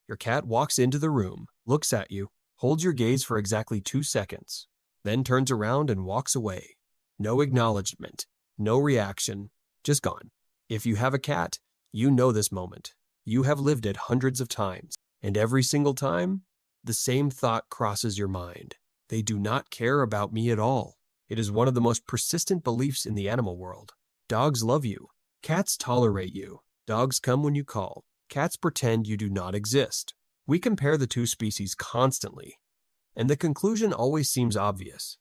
Your cat walks into the room, looks at you, holds your gaze for exactly 2 seconds, then turns around and walks away. No acknowledgement, no reaction, just gone. If you have a cat, you know this moment. You have lived it hundreds of times, and every single time, the same thought crosses your mind. They do not care about me at all. It is one of the most persistent beliefs in the animal world. Dogs love you. Cats tolerate you. Dogs come when you call. Cats pretend you do not exist. We compare the two species constantly, and the conclusion always seems obvious.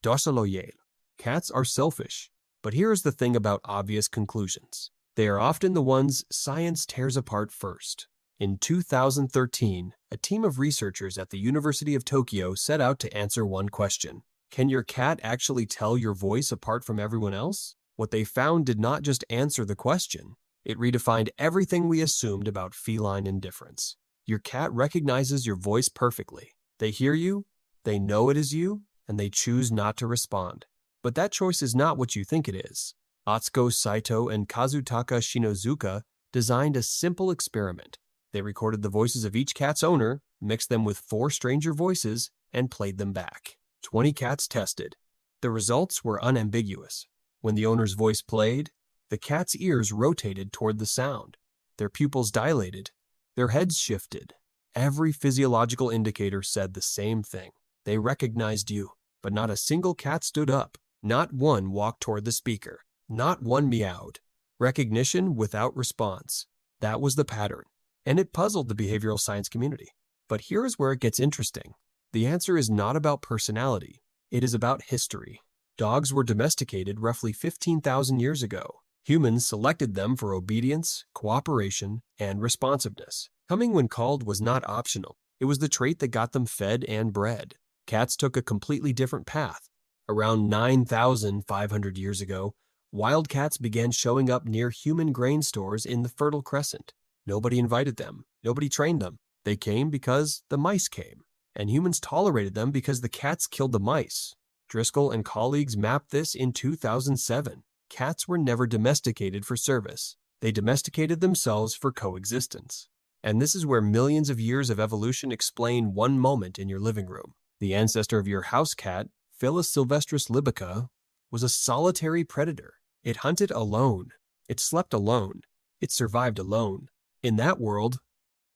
Dorsaloyale. Cats are selfish. But here is the thing about obvious conclusions. They are often the ones science tears apart first. In 2013, a team of researchers at the University of Tokyo set out to answer one question. Can your cat actually tell your voice apart from everyone else? What they found did not just answer the question. It redefined everything we assumed about feline indifference. Your cat recognizes your voice perfectly. They hear you, they know it is you, and they choose not to respond. But that choice is not what you think it is. Atsuko Saito and Kazutaka Shinozuka designed a simple experiment. They recorded the voices of each cat's owner, mixed them with 4 stranger voices, and played them back. 20 cats tested. The results were unambiguous. When the owner's voice played, the cat's ears rotated toward the sound. Their pupils dilated. Their heads shifted. Every physiological indicator said the same thing. They recognized you, but not a single cat stood up. Not one walked toward the speaker. Not one meowed. Recognition without response. That was the pattern, and it puzzled the behavioral science community. But here is where it gets interesting. The answer is not about personality. It is about history. Dogs were domesticated roughly 15,000 years ago. Humans selected them for obedience, cooperation, and responsiveness. Coming when called was not optional. It was the trait that got them fed and bred. Cats took a completely different path. Around 9,500 years ago, wild cats began showing up near human grain stores in the Fertile Crescent. Nobody invited them. Nobody trained them. They came because the mice came. And humans tolerated them because the cats killed the mice. Driscoll and colleagues mapped this in 2007. Cats were never domesticated for service. They domesticated themselves for coexistence. And this is where millions of years of evolution explain one moment in your living room. The ancestor of your house cat, Felis sylvestris libica, was a solitary predator. It hunted alone. It slept alone. It survived alone. In that world,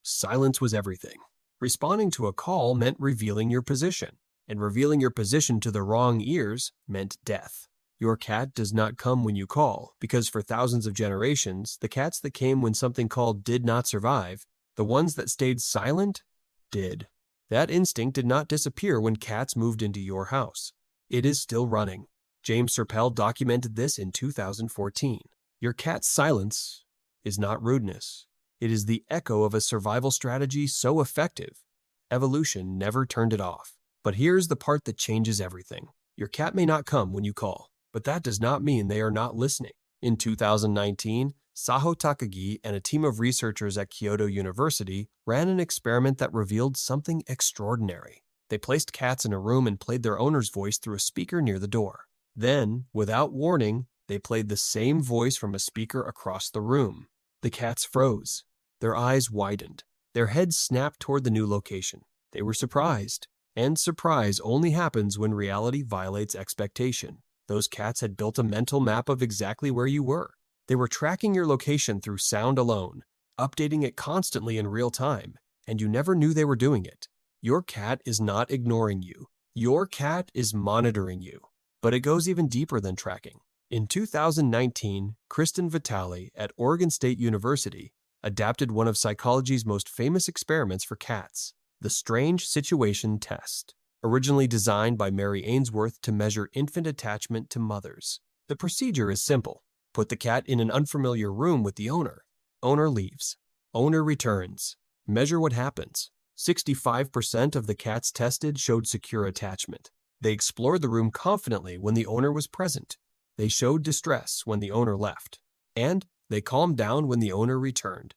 silence was everything. Responding to a call meant revealing your position, and revealing your position to the wrong ears meant death. Your cat does not come when you call, because for thousands of generations, the cats that came when something called did not survive, the ones that stayed silent, did. That instinct did not disappear when cats moved into your house. It is still running. James Serpell documented this in 2014. Your cat's silence is not rudeness. It is the echo of a survival strategy so effective, evolution never turned it off. But here's the part that changes everything. Your cat may not come when you call, but that does not mean they are not listening. In 2019, Saito Takagi and a team of researchers at Kyoto University ran an experiment that revealed something extraordinary. They placed cats in a room and played their owner's voice through a speaker near the door. Then, without warning, they played the same voice from a speaker across the room. The cats froze. Their eyes widened. Their heads snapped toward the new location. They were surprised. And surprise only happens when reality violates expectation. Those cats had built a mental map of exactly where you were. They were tracking your location through sound alone, updating it constantly in real time, and you never knew they were doing it. Your cat is not ignoring you. Your cat is monitoring you. But it goes even deeper than tracking. In 2019, Kristen Vitale at Oregon State University adapted one of psychology's most famous experiments for cats, the Strange Situation Test, originally designed by Mary Ainsworth to measure infant attachment to mothers. The procedure is simple. Put the cat in an unfamiliar room with the owner. Owner leaves. Owner returns. Measure what happens. 65% of the cats tested showed secure attachment. They explored the room confidently when the owner was present. They showed distress when the owner left. And they calmed down when the owner returned.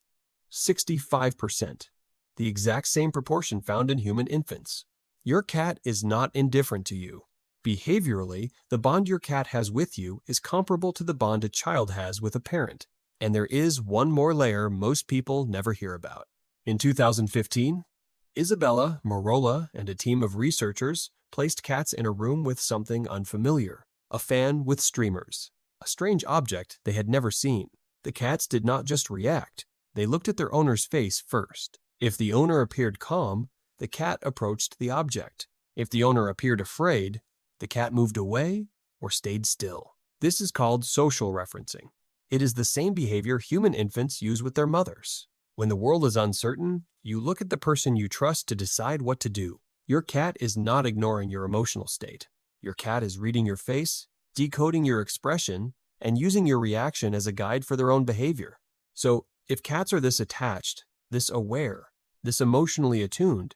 65%. The exact same proportion found in human infants. Your cat is not indifferent to you. Behaviorally, the bond your cat has with you is comparable to the bond a child has with a parent. And there is one more layer most people never hear about. In 2015, Isabella, Merola, and a team of researchers placed cats in a room with something unfamiliar, a fan with streamers, a strange object they had never seen. The cats did not just react, they looked at their owner's face first. If the owner appeared calm, the cat approached the object. If the owner appeared afraid, the cat moved away or stayed still. This is called social referencing. It is the same behavior human infants use with their mothers. When the world is uncertain, you look at the person you trust to decide what to do. Your cat is not ignoring your emotional state. Your cat is reading your face, decoding your expression, and using your reaction as a guide for their own behavior. So, if cats are this attached, this aware, this emotionally attuned,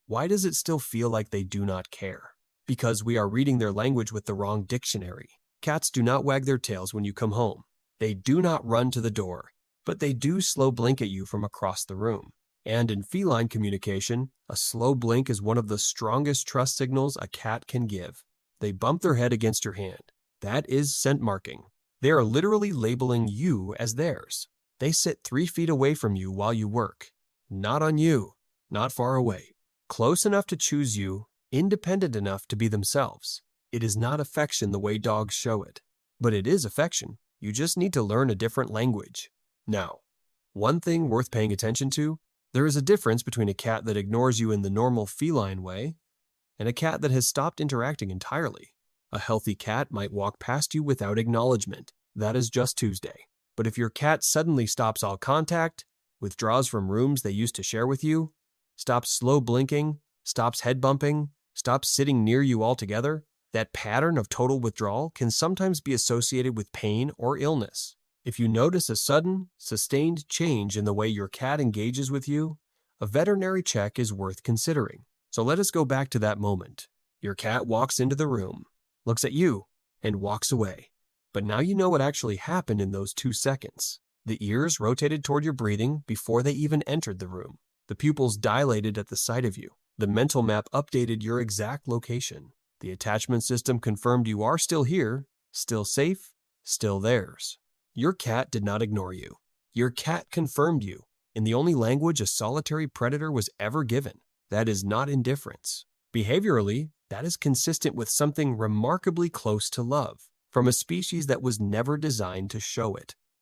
why does it still feel like they do not care? Because we are reading their language with the wrong dictionary. Cats do not wag their tails when you come home. They do not run to the door, but they do slow blink at you from across the room. And in feline communication, a slow blink is one of the strongest trust signals a cat can give. They bump their head against your hand. That is scent marking. They are literally labeling you as theirs. They sit 3 feet away from you while you work. Not on you, not far away. Close enough to choose you, independent enough to be themselves. It is not affection the way dogs show it, but it is affection. You just need to learn a different language. Now, one thing worth paying attention to, there is a difference between a cat that ignores you in the normal feline way and a cat that has stopped interacting entirely. A healthy cat might walk past you without acknowledgement. That is just Tuesday. But if your cat suddenly stops all contact, withdraws from rooms they used to share with you, stops slow blinking, stops head bumping, stops sitting near you altogether, that pattern of total withdrawal can sometimes be associated with pain or illness. If you notice a sudden, sustained change in the way your cat engages with you, a veterinary check is worth considering. So let us go back to that moment. Your cat walks into the room, looks at you, and walks away. But now you know what actually happened in those 2 seconds. The ears rotated toward your breathing before they even entered the room. The pupils dilated at the sight of you. The mental map updated your exact location. The attachment system confirmed you are still here, still safe, still theirs. Your cat did not ignore you. Your cat confirmed you in the only language a solitary predator was ever given. That is not indifference. Behaviorally, that is consistent with something remarkably close to love, from a species that was never designed to show it.